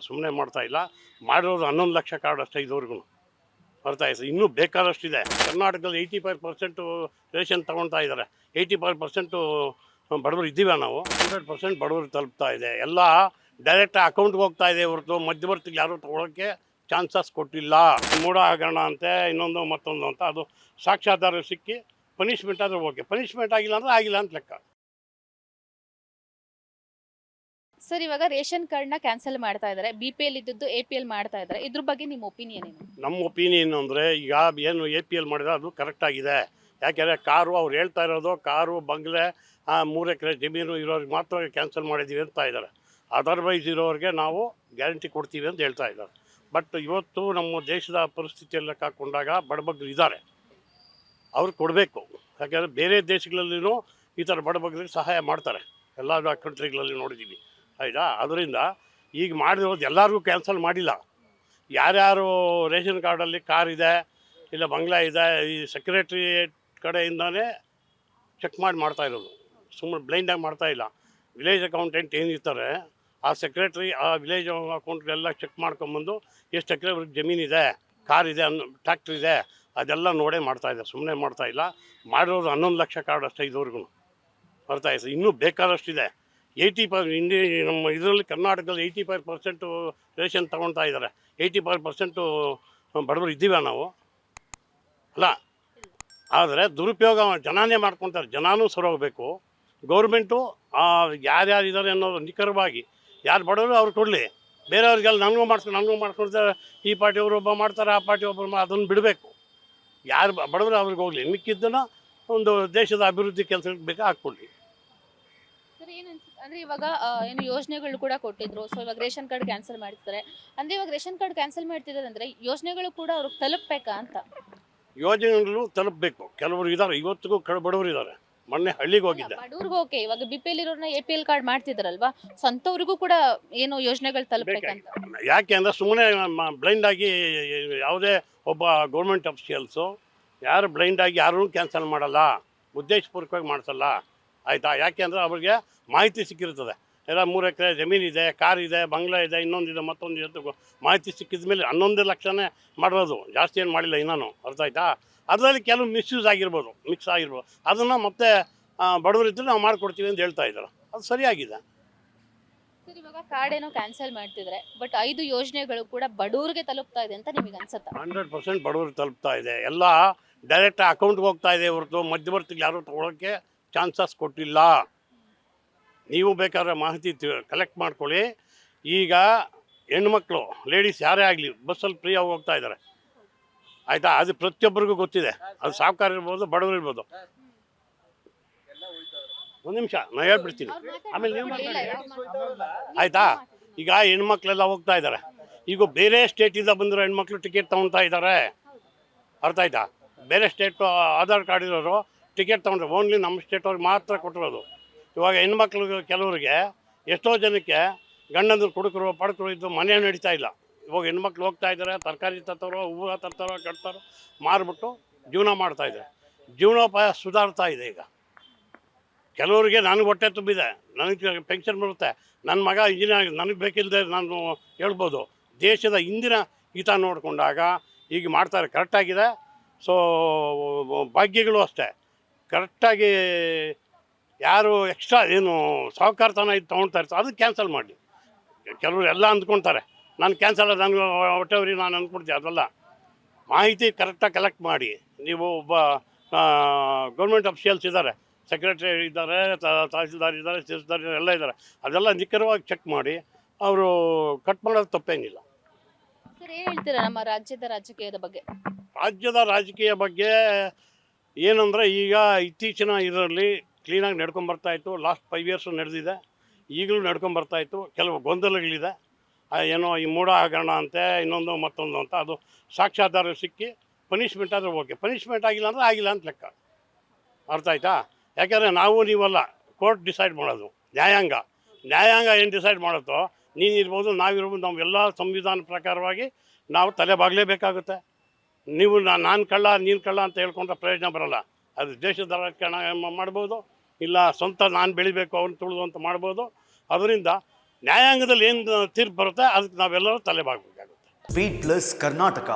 ಸುಮ್ಮನೆ ಮಾಡ್ತಾ ಇಲ್ಲ. ಮಾಡಿರೋದು 11 ಲಕ್ಷ ಕಾರ್ಡ್ ಅಷ್ಟೇ ಇದುವರೆಗೂ. ಬರ್ತಾ ಇದೆ. ಇನ್ನೂ ಬೇಕಾದಷ್ಟಿದೆ. ಕರ್ನಾಟಕದಲ್ಲಿ 85% ರೇಷನ್ ತೊಗೊಳ್ತಾ ಇದ್ದಾರೆ. 85% ಬಡವರು ಇದ್ದೀವಿ ನಾವು. 100% ಬಡವರು ತಲುಪ್ತಾ ಇದೆ. ಎಲ್ಲ ಡೈರೆಕ್ಟ್ ಅಕೌಂಟ್ಗೆ ಹೋಗ್ತಾ ಇದೆ ಹೊರತು ಮಧ್ಯವರ್ತಿಗಳು ಯಾರೂ ತೊಗೊಳೋಕ್ಕೆ ಚಾನ್ಸಸ್ ಕೊಟ್ಟಿಲ್ಲ. ಮೂಢ ಹಗರಣ ಅಂತೆ, ಇನ್ನೊಂದು ಮತ್ತೊಂದು ಅಂತ. ಅದು ಸಾಕ್ಷ್ಯಾಧಾರ ಸಿಕ್ಕಿ ಪನಿಷ್ಮೆಂಟ್ ಆದರೆ ಓಕೆ, ಪನಿಷ್ಮೆಂಟ್ ಆಗಿಲ್ಲ ಅಂದರೆ ಆಗಿಲ್ಲ ಅಂತ ಲೆಕ್ಕ. ಸರ್, ಇವಾಗ ರೇಷನ್ ಕಾರ್ಡ್ನ ಕ್ಯಾನ್ಸಲ್ ಮಾಡ್ತಾ ಇದ್ದಾರೆ, BPL ಇದ್ದದ್ದು APL ಮಾಡ್ತಾ ಇದ್ದಾರೆ. ಇದ್ರ ಬಗ್ಗೆ ನಿಮ್ಮ ಒಪಿನಿಯನ್ ಏನು? ನಮ್ಮ ಒಪಿನಿಯನ್ ಅಂದರೆ ಈಗ ಏನು APL ಮಾಡಿದ್ರೆ ಅದು ಕರೆಕ್ಟಾಗಿದೆ. ಯಾಕೆಂದರೆ ಕಾರು ಅವ್ರು ಹೇಳ್ತಾ ಇರೋದು ಕಾರು ಬಂಗ್ಲೆ 3 ಎಕರೆ ಜಮೀನು ಇರೋರಿಗೆ ಮಾತ್ರ ಕ್ಯಾನ್ಸಲ್ ಮಾಡಿದ್ದೀವಿ ಅಂತ ಇದ್ದಾರೆ. ಅದರ್ವೈಸ್ ಇರೋರಿಗೆ ನಾವು ಗ್ಯಾರಂಟಿ ಕೊಡ್ತೀವಿ ಅಂತ ಹೇಳ್ತಾ ಇದ್ದಾರೆ. ಬಟ್ ಇವತ್ತು ನಮ್ಮ ದೇಶದ ಪರಿಸ್ಥಿತಿಯಲ್ಲಿ ಹಾಕ್ಕೊಂಡಾಗ ಬಡಬಗ್ಗರು ಇದ್ದಾರೆ, ಅವ್ರು ಕೊಡಬೇಕು. ಯಾಕೆಂದರೆ ಬೇರೆ ದೇಶಗಳಲ್ಲಿನೂ ಈ ಥರ ಬಡಬಗ್ಗರಿಗೆ ಸಹಾಯ ಮಾಡ್ತಾರೆ, ಎಲ್ಲ ಕಂಟ್ರಿಗಳಲ್ಲಿ ನೋಡಿದ್ದೀವಿ. ಆಯಿತಾ? ಅದರಿಂದ ಈಗ ಮಾಡಿರೋದು ಎಲ್ಲರಿಗೂ ಕ್ಯಾನ್ಸಲ್ ಮಾಡಿಲ್ಲ. ಯಾರ್ಯಾರು ರೇಷನ್ ಕಾರ್ಡಲ್ಲಿ ಕಾರ್ ಇದೆ, ಇಲ್ಲ ಬಂಗ್ಲಾ ಇದೆ, ಈ ಸೆಕ್ರೆಟ್ರಿಯೇಟ್ ಕಡೆಯಿಂದನೇ ಚೆಕ್ ಮಾಡ್ತಾ ಇರೋದು. ಸುಮ್ಮನೆ ಬ್ಲೈಂಡಾಗಿ ಮಾಡ್ತಾ ಇಲ್ಲ. ವಿಲೇಜ್ ಅಕೌಂಟೆಂಟ್ ಏನಿರ್ತಾರೆ, ಆ ಸೆಕ್ರೆಟ್ರಿ ಆ ವಿಲೇಜ್ ಅಕೌಂಟ್ಗೆಲ್ಲ ಚೆಕ್ ಮಾಡ್ಕೊಂಬಂದು ಎಷ್ಟು ಎಕರೆ ಜಮೀನಿದೆ, ಕಾರ್ ಇದೆ, ಟ್ಯಾಕ್ಟ್ರಿ ಇದೆ, ಅದೆಲ್ಲ ನೋಡೇ ಮಾಡ್ತಾಯಿದ್ದಾರೆ. ಸುಮ್ಮನೆ ಮಾಡ್ತಾ ಇಲ್ಲ. ಮಾಡಿರೋದು 11 ಲಕ್ಷ ಕಾರ್ಡ್ ಅಷ್ಟೇ ಇದುವರೆಗೂ. ಬರ್ತಾ ಇದೆ. ಇನ್ನೂ ಬೇಕಾದಷ್ಟಿದೆ. 85 ನಮ್ಮ ಇದರಲ್ಲಿ ಕರ್ನಾಟಕದಲ್ಲಿ 85% ರೇಷನ್ ತೊಗೊಳ್ತಾ ಇದ್ದಾರೆ. 85% ಬಡವರು ಇದ್ದೀವಿ ನಾವು ಅಲ್ಲ. ಆದರೆ ದುರುಪಯೋಗ ಜನಾನೇ ಮಾಡ್ಕೊತಾರೆ. ಜನನೂ ಸರೋಗಬೇಕು. ಗೌರ್ಮೆಂಟು ಯಾರ್ಯಾರಿದ್ದಾರೆ ಅನ್ನೋದು ನಿಖರವಾಗಿ ಯಾರು ಬಡವರು ಅವ್ರು ಕೊಡಲಿ. ಬೇರೆಯವ್ರಿಗೆಲ್ಲ ನನಗೂ ಮಾಡ್ಕೊಳ್ತಾರೆ. ಈ ಪಾರ್ಟಿಯವರು ಒಬ್ಬ ಮಾಡ್ತಾರೆ, ಆ ಪಾರ್ಟಿ ಒಬ್ಬರು ಅದನ್ನು ಬಿಡಬೇಕು. ಯಾರು ಬಡವರು ಅವ್ರಿಗೆ ಹೋಗಲಿ, ಮಿಕ್ಕಿದ್ದನ್ನು ಒಂದು ದೇಶದ ಅಭಿವೃದ್ಧಿ ಕೆಲಸಕ್ಕೆ ಬೇಕಾ ಹಾಕ್ಕೊಳ್ಳಿ. ಸರ್, ಅಂದ್ರೆ ಇವಾಗ ಏನು ಯೋಜನೆಗಳು ಕೂಡ ಕೊಟ್ಟಿದ್ರು. ಸೊ ಇವಾಗ ರೇಷನ್ ಕಾರ್ಡ್ ಕ್ಯಾನ್ಸಲ್ ಮಾಡ್ತಿದ್ದಾರೆ ಅಂದ್ರೆ, ಇವಾಗ ರೇಷನ್ ಕಾರ್ಡ್ ಕ್ಯಾನ್ಸಲ್ ಮಾಡ್ತಿದ್ದಾರೆ ಅಂದ್ರೆ ಯೋಜನೆಗಳು ಕೂಡ ಅವ್ರಿಗೆ ತಲುಪಬೇಕಾ ಅಂತ? ಯೋಜನೆಗಳು ತಲುಪಬೇಕು. ಕೆಲವರು ಇದ್ದಾರೆ, ಇವತ್ತಿಗೂ ಬಡವರು ಇದ್ದಾರೆ. ಮೊನ್ನೆ ಹಳ್ಳಿಗೆ ಹೋಗಿದ್ದೆ. ಬಡವ್ರಿಗೆ ಓಕೆ, ಇವಾಗ BPL ಇರೋರ್ನ APL ಕಾರ್ಡ್ ಮಾಡ್ತಿದಾರಲ್ವಾ, ಸ್ವಂತವ್ರಿಗೂ ಕೂಡ ಏನು ಯೋಜನೆಗಳು ತಲುಪಬೇಕಂತ. ಯಾಕೆ ಅಂದರೆ ಸುಮ್ಮನೆ ಬ್ಲೈಂಡಾಗಿ ಯಾವುದೇ ಒಬ್ಬ ಗೌರ್ಮೆಂಟ್ ಅಫಿಷಿಯಲ್ಸು ಯಾರು ಬ್ಲೈಂಡಾಗಿ ಯಾರೂ ಕ್ಯಾನ್ಸಲ್ ಮಾಡಲ್ಲ, ಉದ್ದೇಶಪೂರ್ವಕವಾಗಿ ಮಾಡಿಸಲ್ಲ. ಆಯಿತಾ? ಯಾಕೆ ಅಂದರೆ ಅವ್ರಿಗೆ ಮಾಹಿತಿ ಸಿಕ್ಕಿರ್ತದೆ. ಎಲ್ಲ 3 ಎಕರೆ ಜಮೀನಿದೆ, ಕಾರ್ ಇದೆ, ಬಂಗ್ಲಾ ಇದೆ, ಇನ್ನೊಂದಿದೆ, ಮತ್ತೊಂದಿದೆ ಅಂತ ಮಾಹಿತಿ ಸಿಕ್ಕಿದ ಮೇಲೆ 11 ಲಕ್ಷನೇ ಮಾಡಿರೋದು, ಜಾಸ್ತಿ ಏನು ಮಾಡಿಲ್ಲ ಇನ್ನೂ. ಅರ್ಥ ಆಯ್ತಾ? ಅದರಲ್ಲಿ ಕೆಲವು ಮಿಕ್ಸ್ ಆಗಿರ್ಬೋದು. ಅದನ್ನು ಮತ್ತೆ ಬಡವರಿದ್ದರೆ ನಾವು ಮಾಡಿಕೊಡ್ತೀವಿ ಅಂತ ಹೇಳ್ತಾ ಇದ್ದಾರೆ. ಅದು ಸರಿಯಾಗಿದೆ. ಸರ್, ಇವಾಗ ಕಾರ್ಡ್ ಏನೋ ಕ್ಯಾನ್ಸಲ್ ಮಾಡ್ತಿದ್ರೆ, ಬಟ್ 5 ಯೋಜನೆಗಳು ಕೂಡ ಬಡವರಿಗೆ ತಲುಪ್ತಾ ಇದೆ ಅಂತ ನಿಮಗೆ ಅನ್ಸುತ್ತಾ? 100% ಬಡವರಿಗೆ ತಲುಪ್ತಾ ಇದೆ. ಎಲ್ಲ ಡೈರೆಕ್ಟ್ ಅಕೌಂಟ್ಗೆ ಹೋಗ್ತಾ ಇದೆ ಹೊರತು ಮಧ್ಯವರ್ತಿಗಳು ಯಾರೂ ತೊಗೊಳೋಕ್ಕೆ ಚಾನ್ಸಸ್ ಕೊಟ್ಟಿಲ್ಲ. ನೀವು ಬೇಕಾದ್ರೆ ಮಾಹಿತಿ ಕಲೆಕ್ಟ್ ಮಾಡ್ಕೊಳ್ಳಿ. ಈಗ ಹೆಣ್ಮಕ್ಳು ಲೇಡೀಸ್ ಯಾರೇ ಆಗಲಿ ಬಸ್ಸಲ್ಲಿ ಫ್ರೀಯಾಗಿ ಹೋಗ್ತಾ ಇದ್ದಾರೆ. ಆಯಿತಾ? ಅದು ಪ್ರತಿಯೊಬ್ಬರಿಗೂ ಗೊತ್ತಿದೆ. ಅದು ಸಾಹುಕಾರ ಇರ್ಬೋದು, ಬಡವರು ಇರ್ಬೋದು. ಒಂದು ನಿಮಿಷ ನಾನು ಹೇಳ್ಬಿಡ್ತೀನಿ, ಆಮೇಲೆ ನೀವು ಆಯಿತಾ? ಈಗ ಹೆಣ್ಮಕ್ಳೆಲ್ಲ ಹೋಗ್ತಾ ಇದ್ದಾರೆ. ಈಗ ಬೇರೆ ಸ್ಟೇಟಿಂದ ಬಂದಿರೋ ಹೆಣ್ಮಕ್ಳು ಟಿಕೆಟ್ ತೊಗೊಳ್ತಾ ಇದ್ದಾರೆ. ಅರ್ಥ ಆಯ್ತಾ? ಬೇರೆ ಸ್ಟೇಟು ಆಧಾರ್ ಕಾರ್ಡ್ ಇರೋರು ಟಿಕೆಟ್ ತೊಗೊಂಡ್ರೆ ಓನ್ಲಿ ನಮ್ಮ ಸ್ಟೇಟವ್ರಿಗೆ ಮಾತ್ರ ಕೊಟ್ಟಿರೋದು. ಇವಾಗ ಹೆಣ್ಮಕ್ಳು ಕೆಲವರಿಗೆ ಎಷ್ಟೋ ಜನಕ್ಕೆ ಗಂಡಂದ್ರು ಕುಡುಕರು ಪಡ್ಕರು ಇದ್ದು ಮನೆ ನಡೀತಾ ಇಲ್ಲ. ಇವಾಗ ಹೆಣ್ಮಕ್ಳು ಹೋಗ್ತಾ ಇದ್ದಾರೆ, ತರಕಾರಿ ತರ್ತಾರೋ, ಹೂವು ತರ್ತಾರೋ, ಕಟ್ತಾರೋ, ಮಾರಿಬಿಟ್ಟು ಜೀವನ ಮಾಡ್ತಾಯಿದ್ದಾರೆ. ಜೀವನೋಪಾಯ ಸುಧಾರ್ತಾ ಇದೆ. ಈಗ ಕೆಲವರಿಗೆ ನನಗೆ ಹೊಟ್ಟೆ ತುಂಬಿದೆ, ನನಗೆ ಪೆನ್ಷನ್ ಬರುತ್ತೆ, ನನ್ನ ಮಗ ಇಂಜಿನಿಯರ್, ನನಗೆ ಬೇಕಿಲ್ಲದೆ ನಾನು ಹೇಳ್ಬೋದು. ದೇಶದ ಇಂದಿನ ಹಿತ ನೋಡಿಕೊಂಡಾಗ ಈಗ ಮಾಡ್ತಾರೆ, ಕರೆಕ್ಟಾಗಿದೆ. ಸೊ ಭಾಗ್ಯಗಳು ಅಷ್ಟೇ ಕರೆಕ್ಟಾಗಿ. ಯಾರು ಎಕ್ಸ್ಟ್ರಾ ಏನು ಸಾಹುಕಾರತನ ಇದು ತೊಗೊಳ್ತಾ ಇರ್ತಾರೆ ಅದು ಕ್ಯಾನ್ಸಲ್ ಮಾಡಲಿ. ಕೆಲವರು ಎಲ್ಲ ಅಂದ್ಕೊಳ್ತಾರೆ ನಾನು ಕ್ಯಾನ್ಸಲ್ ನನಗೆ ಹೊಟ್ಟೆವ್ರಿ ನಾನು ಅಂದ್ಕೊಡ್ತೀನಿ. ಅದೆಲ್ಲ ಮಾಹಿತಿ ಕರೆಕ್ಟಾಗಿ ಕಲೆಕ್ಟ್ ಮಾಡಿ. ನೀವು ಒಬ್ಬ ಗೌರ್ಮೆಂಟ್ ಅಫಿಷಿಯಲ್ಸ್ ಇದ್ದಾರೆ, ಸೆಕ್ರೆಟರಿ ಇದ್ದಾರೆ, ತಹಸೀಲ್ದಾರ್ ಇದ್ದಾರೆ, ತಹಸೀಲ್ದಾರ್ ಎಲ್ಲ ಇದ್ದಾರೆ. ಅದೆಲ್ಲ ನಿಖರವಾಗಿ ಚೆಕ್ ಮಾಡಿ ಅವರು ಕಟ್ ಮಾಡೋದು ತಪ್ಪೇನಿಲ್ಲ. ಸರ್, ಏನು ಹೇಳ್ತೀರಾ ನಮ್ಮ ರಾಜ್ಯದ ರಾಜಕೀಯದ ಬಗ್ಗೆ? ರಾಜ್ಯದ ರಾಜಕೀಯ ಬಗ್ಗೆ ಏನಂದರೆ, ಈಗ ಇತ್ತೀಚಿನ ಇದರಲ್ಲಿ ಕ್ಲೀನಾಗಿ ನಡ್ಕೊಂಬರ್ತಾಯಿತ್ತು. ಲಾಸ್ಟ್ 5 ಇಯರ್ಸು ನಡೆದಿದೆ, ಈಗಲೂ ನಡ್ಕೊಂಬರ್ತಾಯಿತ್ತು. ಕೆಲವು ಗೊಂದಲಗಳಿದೆ. ಏನೋ ಈ ಮೂಢ ಹಗರಣ ಅಂತೆ, ಇನ್ನೊಂದು ಮತ್ತೊಂದು ಅಂತ. ಅದು ಸಾಕ್ಷ್ಯಾಧಾರ ಸಿಕ್ಕಿ ಪನಿಷ್ಮೆಂಟ್ ಆದರೆ ಓಕೆ, ಪನಿಷ್ಮೆಂಟ್ ಆಗಿಲ್ಲ ಅಂದರೆ ಆಗಿಲ್ಲ ಅಂತ ಲೆಕ್ಕ. ಅರ್ಥ ಆಯ್ತಾ? ಯಾಕೆಂದರೆ ನಾವು ನೀವಲ್ಲ, ಕೋರ್ಟ್ ಡಿಸೈಡ್ ಮಾಡೋದು. ನ್ಯಾಯಾಂಗ ಏನು ಡಿಸೈಡ್ ಮಾಡುತ್ತೋ, ನೀನಿರ್ಬೋದು, ನಾವಿರ್ಬೋದು, ನಾವೆಲ್ಲ ಸಂವಿಧಾನ ಪ್ರಕಾರವಾಗಿ ನಾವು ತಲೆ ಬಾಗಲೇಬೇಕಾಗುತ್ತೆ. ನೀವು ನಾನು ಕಳ್ಳ ನೀನು ಕಳ್ಳ ಅಂತ ಹೇಳ್ಕೊಂಡ್ರೆ ಪ್ರಯೋಜನ ಬರೋಲ್ಲ. ಅದು ದೇಶದ ರಾಜಕಾರಣ ಮಾಡ್ಬೋದು, ಇಲ್ಲ ಸ್ವಂತ ನಾನು ಬೆಳಿಬೇಕು ಅವ್ರನ್ನ ತುಳಿದು ಅಂತ ಮಾಡ್ಬೋದು. ಅದರಿಂದ ನ್ಯಾಯಾಂಗದಲ್ಲಿ ಏನು ತೀರ್ಪು ಬರುತ್ತೆ ಅದಕ್ಕೆ ನಾವೆಲ್ಲರೂ ತಲೆ ಬಾಗಬೇಕಾಗುತ್ತೆ. Beet plus Karnataka.